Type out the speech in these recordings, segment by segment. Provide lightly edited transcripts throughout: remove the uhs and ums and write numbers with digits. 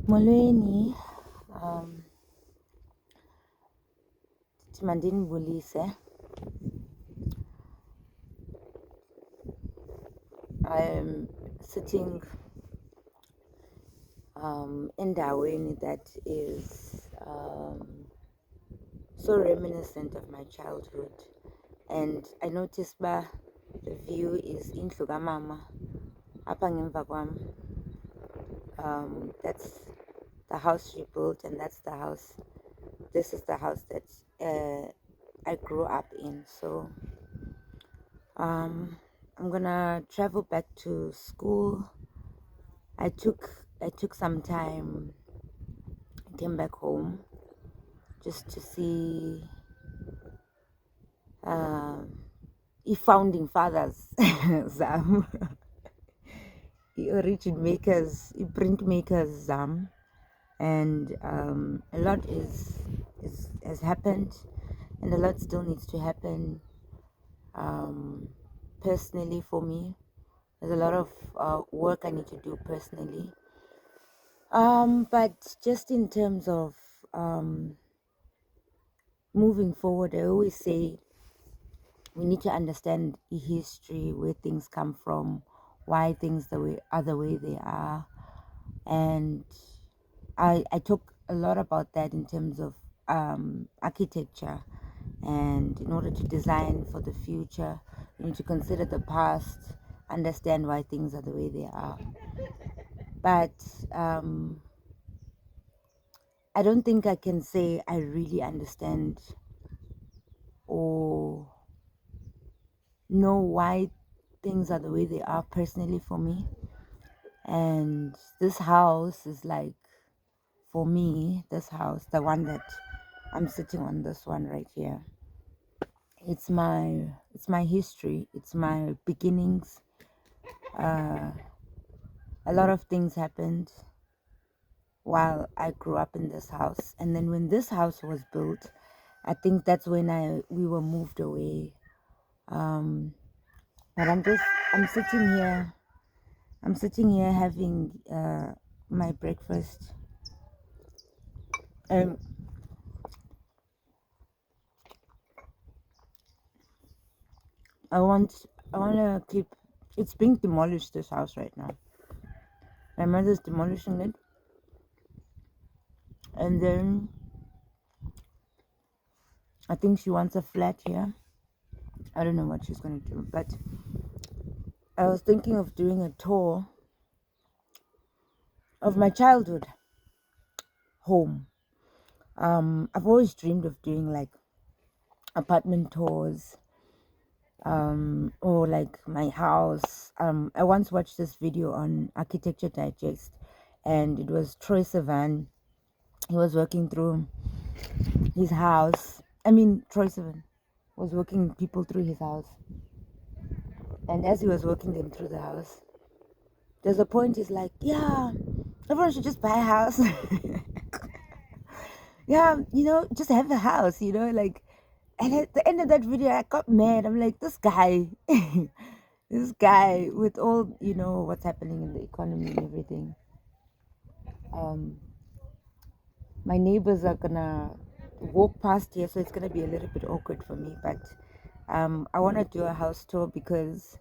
Molweni, Mandini Bulise. I'm sitting endaweni that is so reminiscent of my childhood, and I noticed the view is indlu kamama apha ngemva kwam. That's the house she built, and that's the house. This is the house that I grew up in. So I'm gonna travel back to school. I took some time. I came back home just to see founding fathers, Zam, origin makers, printmakers, Zam, and a lot has happened, and a lot still needs to happen. Personally, for me, there's a lot of work I need to do personally. But just in terms of moving forward, I always say we need to understand the history, where things come from, why things are the way they are, and I talk a lot about that in terms of architecture. And in order to design for the future, you need to consider the past, understand why things are the way they are. But I don't think I can say I really understand or know why things are the way they are personally for me. And this house is like, for me, this house, the one that I'm sitting on, this one right here, it's my history, it's my beginnings. A lot of things happened while I grew up in this house, and then when this house was built, I think that's when we were moved away. But I'm sitting here having my breakfast, and I want to keep. It's being demolished, this house right now. My mother's demolishing it, and then I think she wants a flat here. I don't know what she's gonna do, but I was thinking of doing a tour of my childhood home. I've always dreamed of doing like apartment tours, or like my house. I once watched this video on Architecture Digest, and it was Troye Sivan. He was working through his house. Troye Sivan was walking people through his house, and as he was walking them through the house, there's a point he's like, yeah, everyone should just buy a house. Yeah, just have a house, like. And at the end of that video, I got mad. I'm like, this guy, this guy, with all what's happening in the economy and everything. My neighbors are gonna walk past here, so it's gonna be a little bit awkward for me. But I want to do a house tour because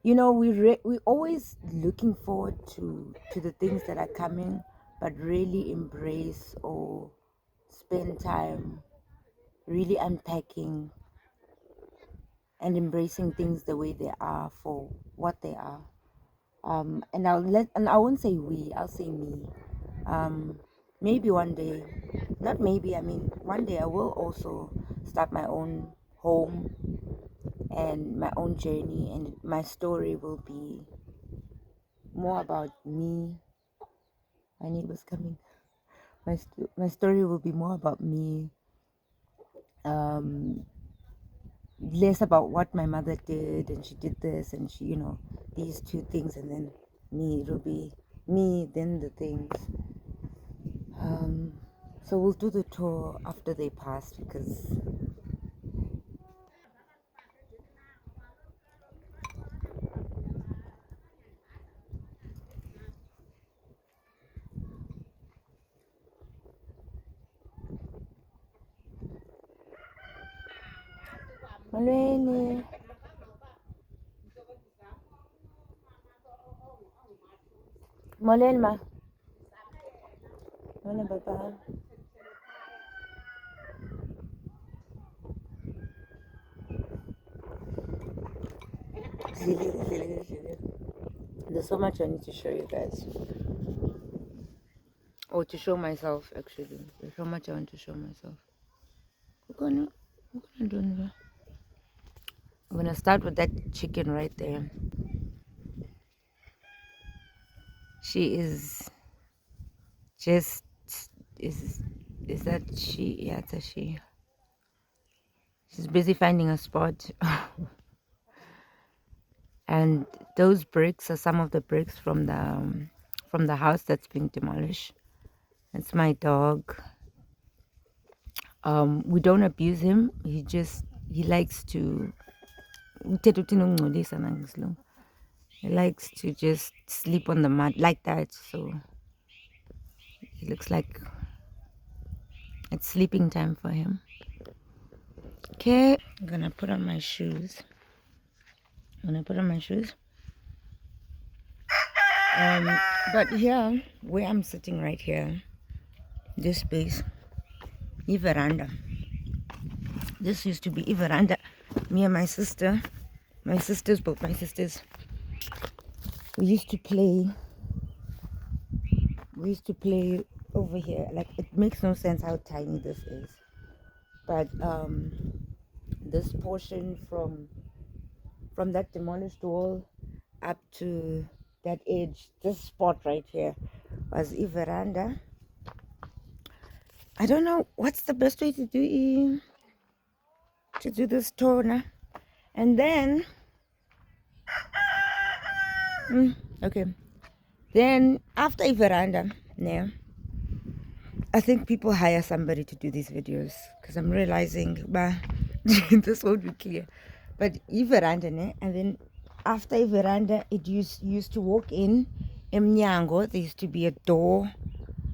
we always looking forward to the things that are coming, but really embrace or spend time really unpacking and embracing things the way they are for what they are. And I won't say we, I'll say me. Maybe one day, not maybe, one day I will also start my own home and my own journey, and my story will be more about me. My neighbor's coming. My story will be more about me, less about what my mother did, and she did this and she, these two things, and then me. It'll be me, then the things. So we'll do the tour after they pass, because Molweni. Molweni ma. Molweni papa. There's so much I need to show you guys. Or to show myself actually. There's so much I want to show myself. I'm gonna start with that chicken right there. She is just is that she? Yeah, it's a she. She's busy finding a spot. And those bricks are some of the bricks from the house that's being demolished. It's my dog. We don't abuse him. He likes to he likes to just sleep on the mat like that. So it looks like it's sleeping time for him. Okay, I'm gonna put on my shoes. But here, where I'm sitting right here, this space, veranda. This used to be a veranda. Me and my sisters, both my sisters, we used to play over here. Like, it makes no sense how tiny this is. But this portion from that demolished wall up to that edge, this spot right here was a veranda. I don't know what's the best way to do this tour now. And then okay, then after a veranda, yeah, I think people hire somebody to do these videos because I'm realizing this won't be clear. But a veranda, and then after a veranda, it used to walk in Mnyango. There used to be a door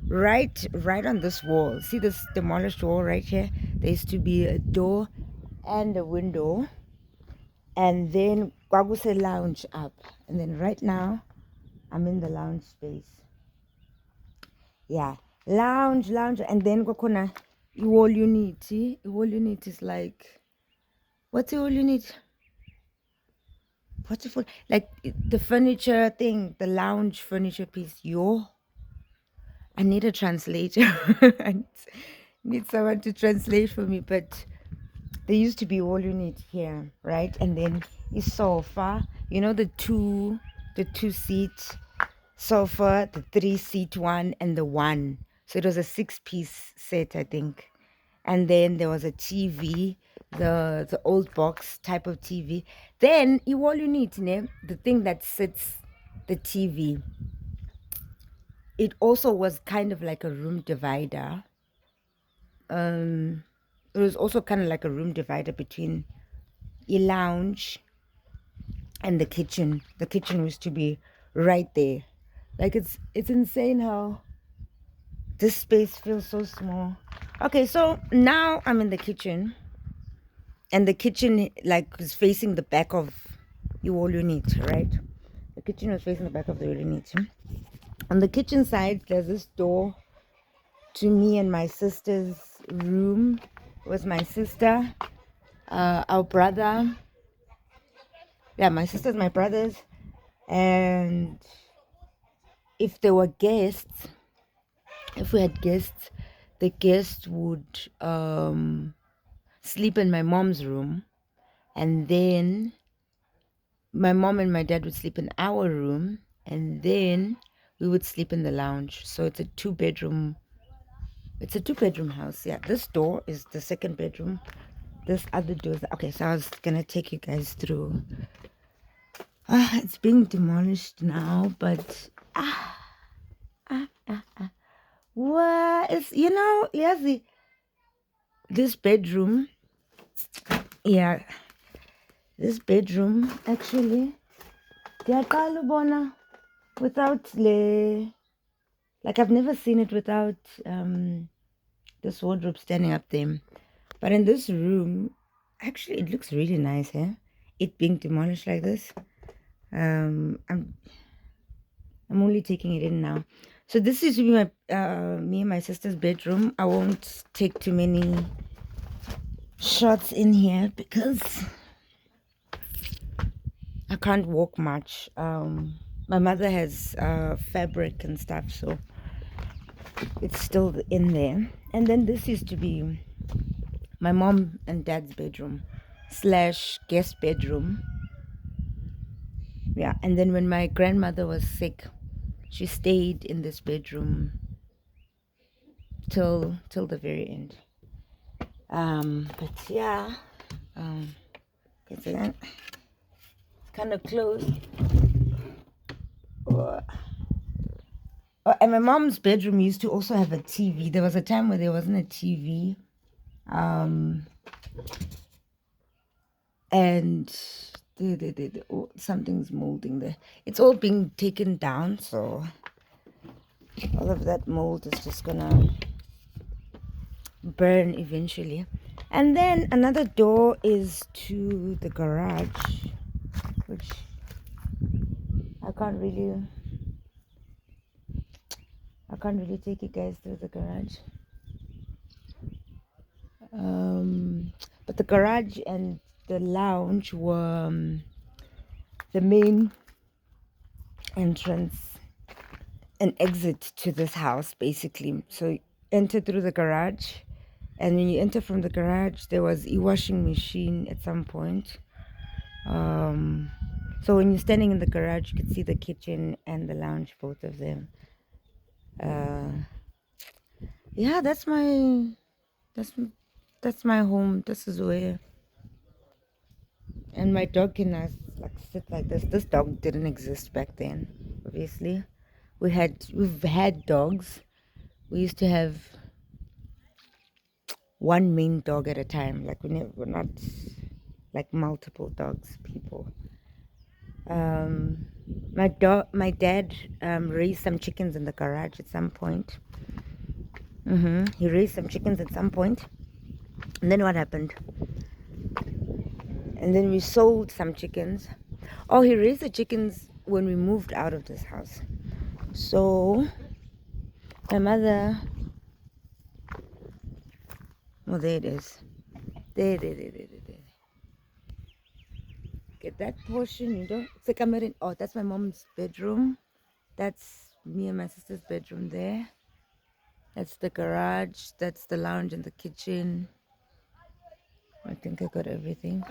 right on this wall. See this demolished wall right here? There used to be a door and a window, and then kwakuse lounge up. And then right now I'm in the lounge space. Yeah, lounge, and then kokona all unity. All unit is like, what's all unit? What's it for? Like the furniture thing, the lounge furniture piece. I need a translator. I need someone to translate for me. But there used to be all unit here, right? And then a sofa. You know the two seat sofa, the 3-seat one, and the one. So it was a 6-piece set, I think. And then there was a TV, the old box type of TV. Then all you need, the thing that sits the TV. It also was kind of like a room divider. It was also kind of like a room divider between a lounge and the kitchen. The kitchen used to be right there. Like it's insane how this space feels so small. Okay, so now I'm in the kitchen, and the kitchen like is facing the back of all unit, right? The kitchen was facing the back of the all unit. On the kitchen side, there's this door to me and my sister's room. With my sister, our brother. Yeah, my sisters, my brothers, and if there were guests, if we had guests, the guests would sleep in my mom's room, and then my mom and my dad would sleep in our room, and then we would sleep in the lounge. So it's a two-bedroom house. Yeah, this door is the second bedroom. This other door is okay. So I was gonna take you guys through. It's being demolished now, but what is yes, this bedroom. Yeah, this bedroom actually. Without like I've never seen it without this wardrobe standing up there. But in this room, Actually, it looks really nice, eh? It being demolished like this. I'm only taking it in now. So this is my me and my sister's bedroom. I won't take too many shots in here because I can't walk much. My mother has fabric and stuff, so it's still in there. And then this used to be my mom and dad's bedroom slash guest bedroom. Yeah, and then when my grandmother was sick, she stayed in this bedroom till the very end. But yeah, can see that kind of closed. And my mom's bedroom used to also have a TV. There was a time where there wasn't a TV. And something's molding there. It's all being taken down, so all of that mold is just gonna burn eventually. And then another door is to the garage, which I can't really take you guys through the garage. But the garage and the lounge were the main entrance and exit to this house, basically. So you enter through the garage, and when you enter from the garage, there was a washing machine at some point. So when you're standing in the garage, you could see the kitchen and the lounge, both of them. Yeah, that's my home. This is where, and my dog can like sit like this. This dog didn't exist back then, obviously. We've had dogs. We used to have one main dog at a time. Like we're not like multiple dogs, people. My dad raised some chickens in the garage at some point. He raised some chickens at some point, and then what happened? And then we sold some chickens. Oh, he raised the chickens when we moved out of this house. So my mother, oh, there it is. There. Get that portion, you know. It's like I'm in. Oh, that's my mom's bedroom. That's me and my sister's bedroom there. That's the garage. That's the lounge and the kitchen. I think I got everything.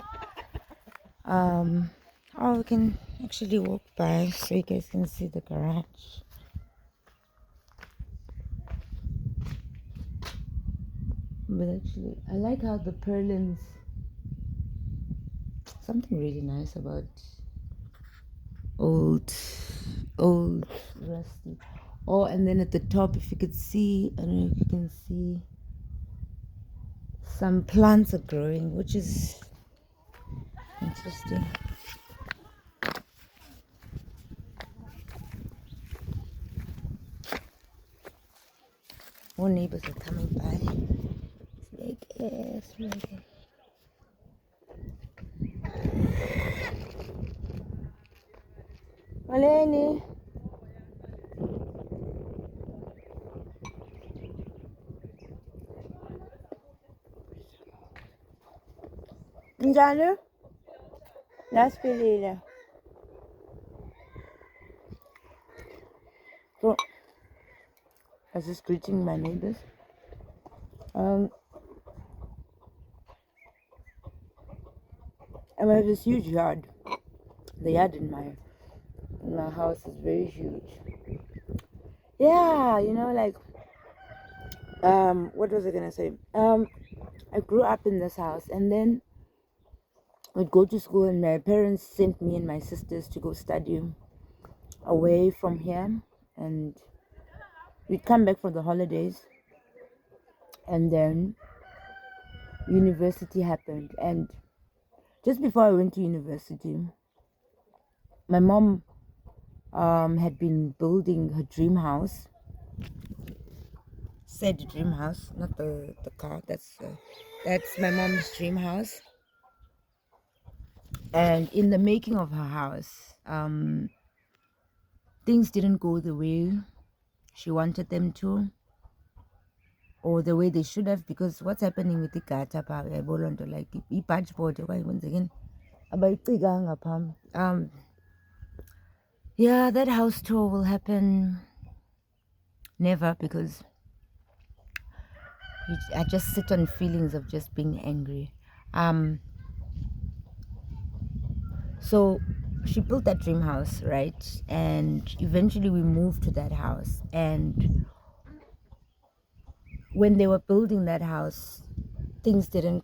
Oh, we can actually walk by so you guys can see the garage. But actually, I like how the purlins. Something really nice about old, rusty. Oh, and then at the top, if you could see, I don't know if you can see, some plants are growing, which is interesting. More neighbors are coming by. Snake. Maleni. Njalo? Nasiphelile. So, I was just greeting my neighbors. And I have this huge yard. The yard in my house is very huge. Yeah, like what was I gonna say? I grew up in this house, and then I'd go to school, and my parents sent me and my sisters to go study away from here, and we'd come back for the holidays, and then university happened. And just before I went to university, my mom had been building her dream house. Said dream house, not the car. That's my mom's dream house. And in the making of her house, things didn't go the way she wanted them to, or the way they should have, because what's happening with the gata like i-patch board again. Yeah, that house tour will happen never, because I just sit on feelings of just being angry. Um, so she built that dream house, right? And eventually we moved to that house. And when they were building that house, things didn't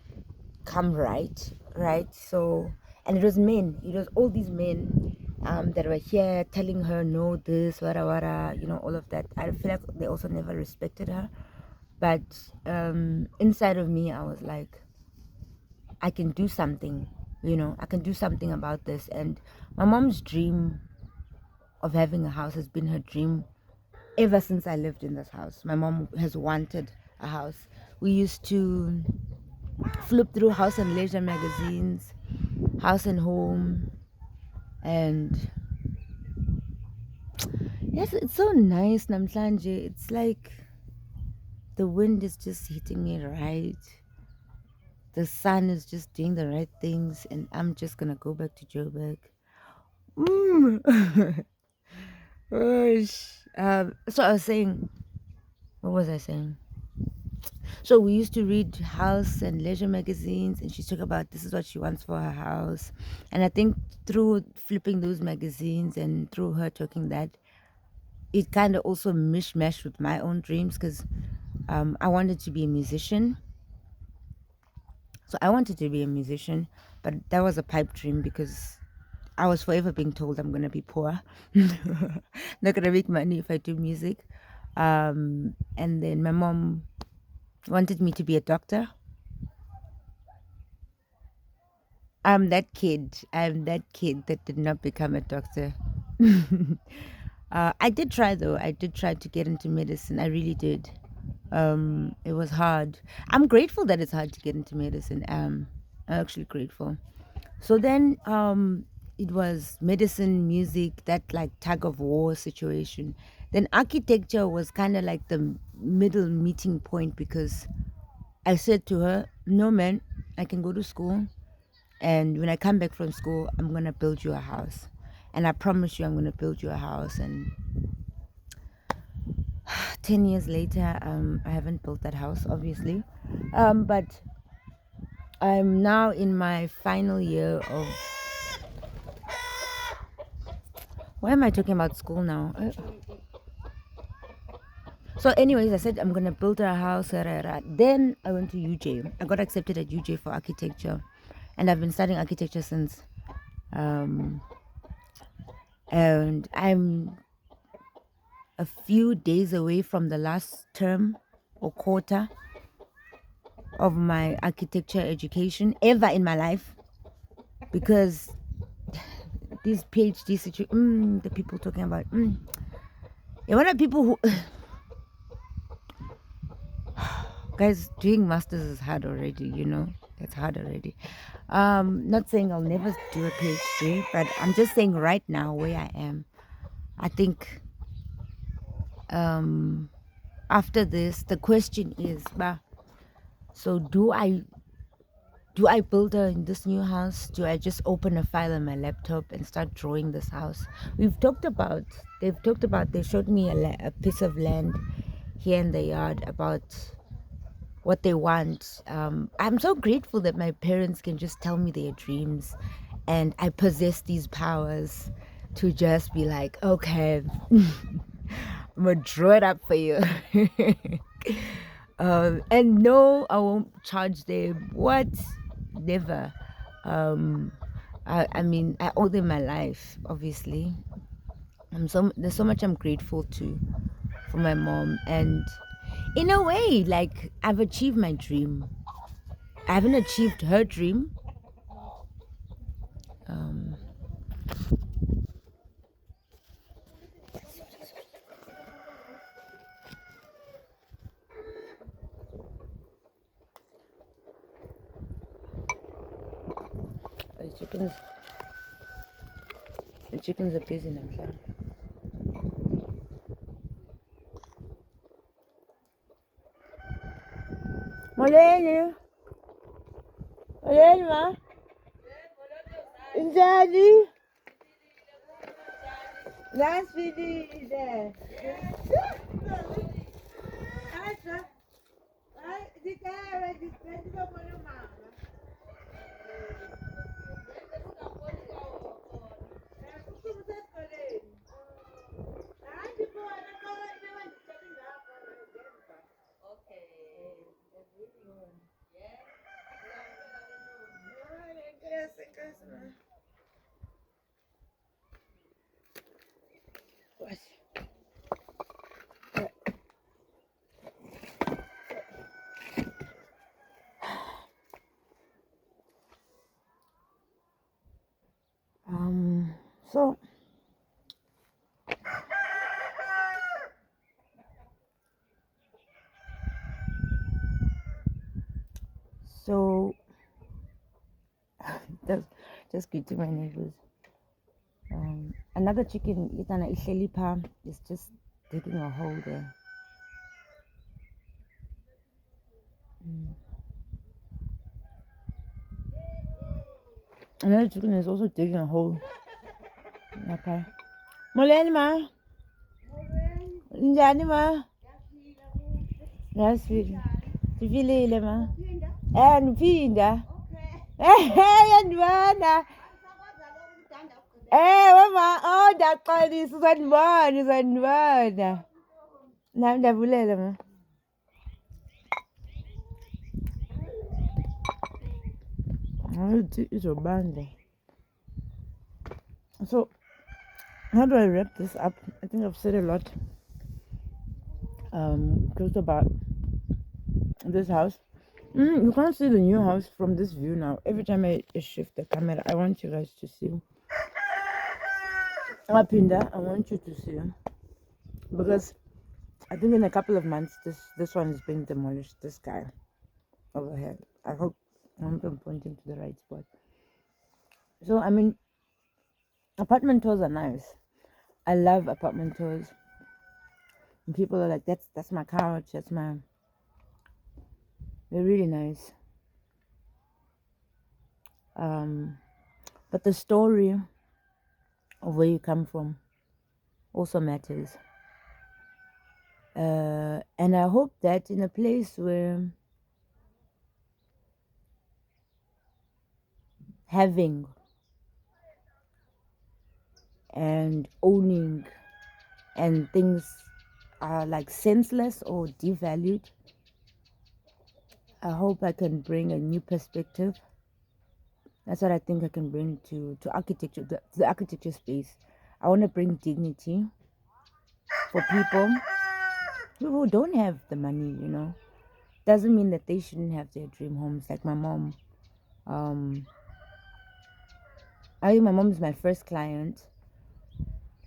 come right, right? So, and it was men, it was all these men that were here telling her no, this, wara, all of that. I feel like they also never respected her. But inside of me, I was like, I can do something, I can do something about this. And my mom's dream of having a house has been her dream ever since I lived in this house. My mom has wanted a house. We used to flip through House and Leisure magazines, House and Home, and yes, it's so nice, Namhlanje. It's like the wind is just hitting me right. The sun is just doing the right things, and I'm just gonna go back to Joburg. Mm. Gosh. So I was saying, what was I saying? So we used to read House and Leisure magazines, and she talked about this is what she wants for her house. And I think through flipping those magazines and through her talking that, it kind of also mishmashed with my own dreams, because I wanted to be a musician. So I wanted to be a musician, but that was a pipe dream, because I was forever being told I'm gonna be poor, not gonna make money if I do music. And then my mom wanted me to be a doctor. I'm that kid that did not become a doctor. I did try though. I did try to get into medicine. I really did. It was hard. I'm grateful that it's hard to get into medicine. I'm actually grateful. So then it was medicine, music, that like tug of war situation. Then architecture was kind of like the middle meeting point, because I said to her, no man, I can go to school, and when I come back from school, I'm gonna build you a house. And I promise you I'm gonna build you a house. And 10 years later, I haven't built that house, obviously. But I'm now in my final year of. Why am I talking about school now? So, anyways, I said I'm gonna build a house. Then I went to UJ. I got accepted at UJ for architecture, and I've been studying architecture since. And I'm a few days away from the last term or quarter of my architecture education ever in my life, because these PhD the people talking about, one of people who guys, doing masters is hard already, it's hard already. Not saying I'll never do a PhD, but I'm just saying right now where I am, I think after this the question is, so do I build in this new house? Do I just open a file on my laptop and start drawing this house? They showed me a piece of land here in the yard about what they want. I'm so grateful that my parents can just tell me their dreams, and I possess these powers to just be like, okay, I'm gonna draw it up for you. And no, I won't charge them. What? Never. Um, I mean, I owe them my life, obviously. There's so much I'm grateful to for my mom, and in a way, like I've achieved my dream. I haven't achieved her dream. Um, The chickens are busy now. Molweni. Molweni ma. Injani? Nasifilile. Asha. Hayi dikewe dipende bona mama. So so that's just good to my neighbors. Another chicken, Itana Ishelipa, is just digging a hole there. Another chicken is also digging a hole. Okay. Molweni ma. Njani ma? Nasifile. Sifilile ma. Ngiphinda. Yandibona. Mama, oh ndiyaqolisa uzandibona. Nami ndiyabulela ma. Izobanda. So, how do I wrap this up? I think I've said a lot. Just about this house. You can't see the new house from this view now. Every time I shift the camera, I want you guys to see. Apinda, I want you to see. Because I think in a couple of months, this one is being demolished. This guy over here. I hope I'm pointing to the right spot. So, I mean, apartment tours are nice. I love apartment tours. And people are like, that's my couch, they're really nice. But the story of where you come from also matters. And I hope that in a place where having and owning and things are like senseless or devalued, I hope I can bring a new perspective. That's what I think I can bring to architecture, the architecture space. I want to bring dignity for people who don't have the money, Doesn't mean that they shouldn't have their dream homes. Like my mom. I think my mom is my first client.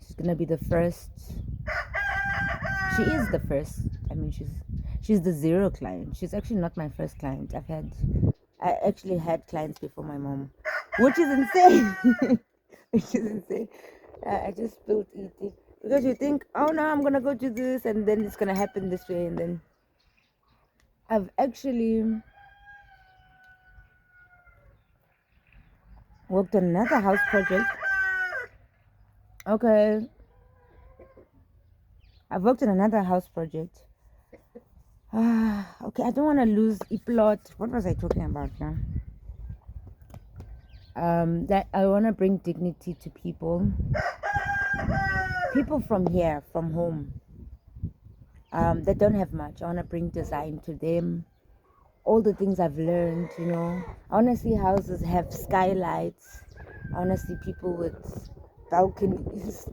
She's gonna be the first. She is the first. I mean, she's the zero client. She's actually not my first client. I actually had clients before my mom, which is insane. I just built ET because you think, oh no, I'm gonna go do this and then it's gonna happen this way, and then I've actually worked on another house project. Okay. I've worked on another house project. Okay, I don't want to lose a plot. What was I talking about now? That I want to bring dignity to people from here, from home, that don't have much. I want to bring design to them, all the things I've learned, I want to see houses have skylights. I want to see people with balconies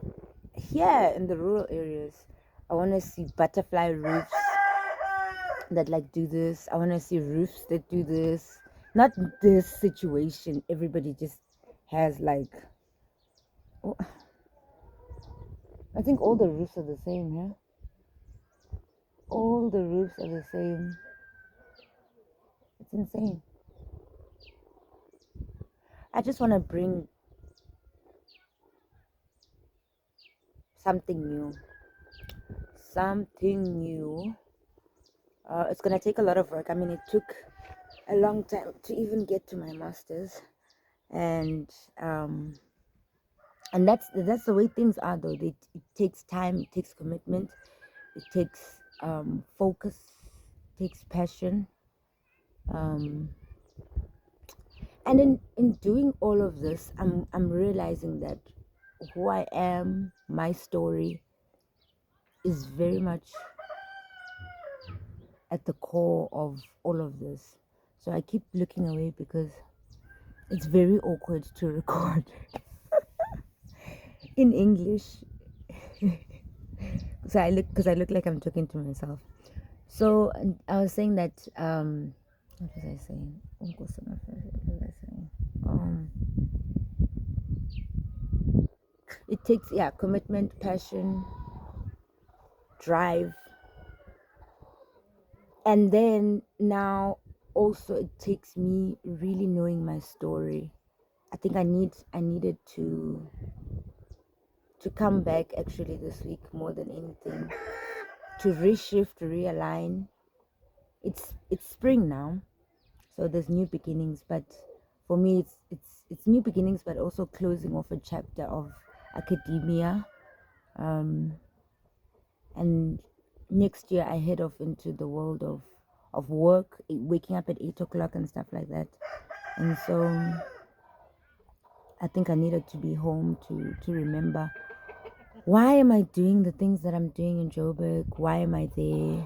here in the rural areas. I want to see butterfly roofs that like do this. I want to see roofs that do this. Not this situation. Everybody just has like, I think all the roofs are the same, yeah? All the roofs are the same. It's insane. I just want to bring something new. Something new. It's gonna take a lot of work. I mean, it took a long time to even get to my master's, and um, and that's the way things are. Though it takes time, it takes commitment, it takes focus, it takes passion. Um, and in doing all of this, I'm realizing that who I am, my story, is very much at the core of all of this. So I keep looking away because it's very awkward to record in English. So I look like I'm talking to myself. So and I was saying that what was I saying? What was I saying? Um, it takes, yeah, commitment, passion, drive, and then now also it takes me really knowing my story. I think I needed to come back actually this week more than anything, to reshift, realign. It's spring now, so there's new beginnings, but for me it's new beginnings, but also closing off a chapter of academia. um and next year I head off into the world of work, waking up at 8 o'clock and stuff like that. And so I think I needed to be home to remember, why am I doing the things that I'm doing in Joburg? Why am I there?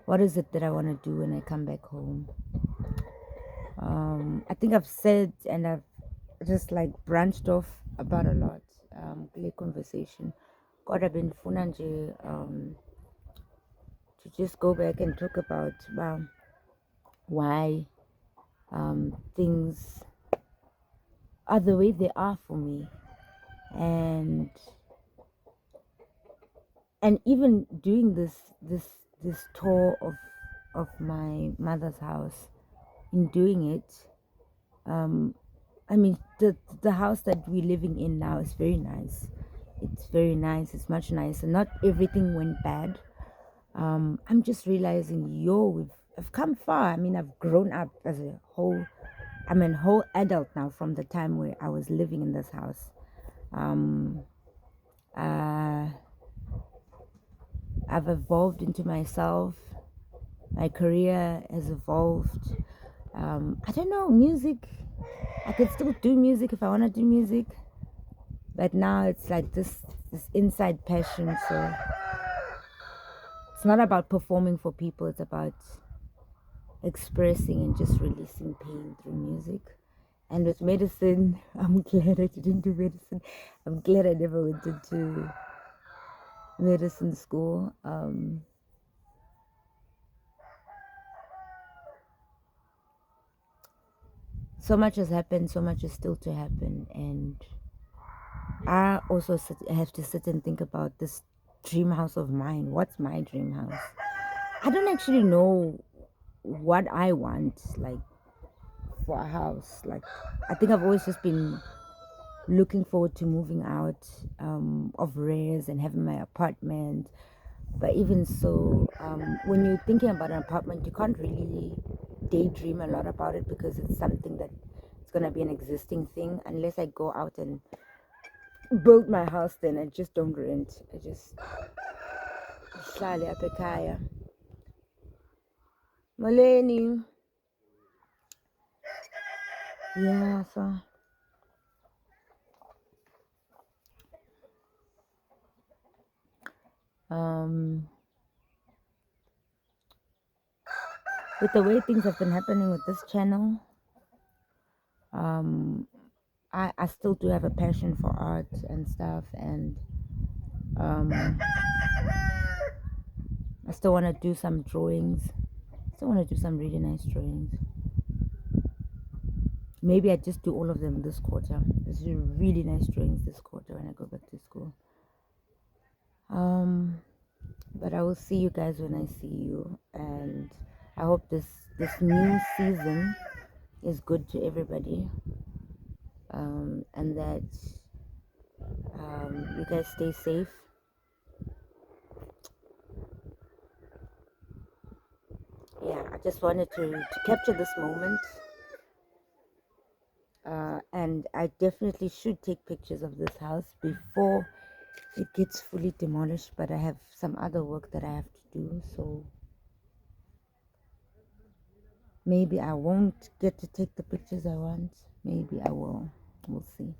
What is it that I want to do when I come back home? I think I've said, and I've just like branched off about a lot. Kule conversation. God, I've been funanje to just go back and talk about, well, why things are the way they are for me, and even doing this tour of my mother's house. In doing it, I mean, the house that we're living in now is very nice. It's very nice. It's much nicer. Not everything went bad. I'm just realizing, I've come far. I mean, I've grown up as a whole. I'm a whole adult now from the time where I was living in this house. Um, uh, I've evolved into myself. My career has evolved. I don't know, music. I could still do music if I want to do music, but now it's like this inside passion. So it's not about performing for people. It's about expressing and just releasing pain through music. And with medicine, I'm glad I didn't do medicine. I'm glad I never went into medicine school. So much has happened, so much is still to happen, and I also have to sit and think about this dream house of mine. What's my dream house? I don't actually know what I want, like, for a house. Like, I think I've always just been looking forward to moving out of Rares and having my apartment. But even so, when you're thinking about an apartment, you can't really daydream a lot about it because it's something that it's gonna be an existing thing. Unless I go out and build my house, then I just don't rent. I just hlale apha ekhaya. Molweni. Yeah, so um with the way things have been happening with this channel, um I still do have a passion for art and stuff, and um I still want to do some drawings. Still want to do some really nice drawings. Maybe I just do all of them this quarter. Just do really nice drawings this quarter when I go back to school. But I will see you guys when I see you, and I hope this new season is good to everybody. and that you guys stay safe. Yeah, I just wanted to capture this moment, and I definitely should take pictures of this house before it gets fully demolished, but I have some other work that I have to do, so maybe I won't get to take the pictures I want. Maybe I will. We'll see.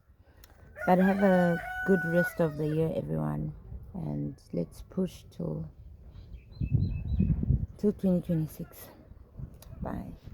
But have a good rest of the year, everyone, and let's push till 2026. Bye.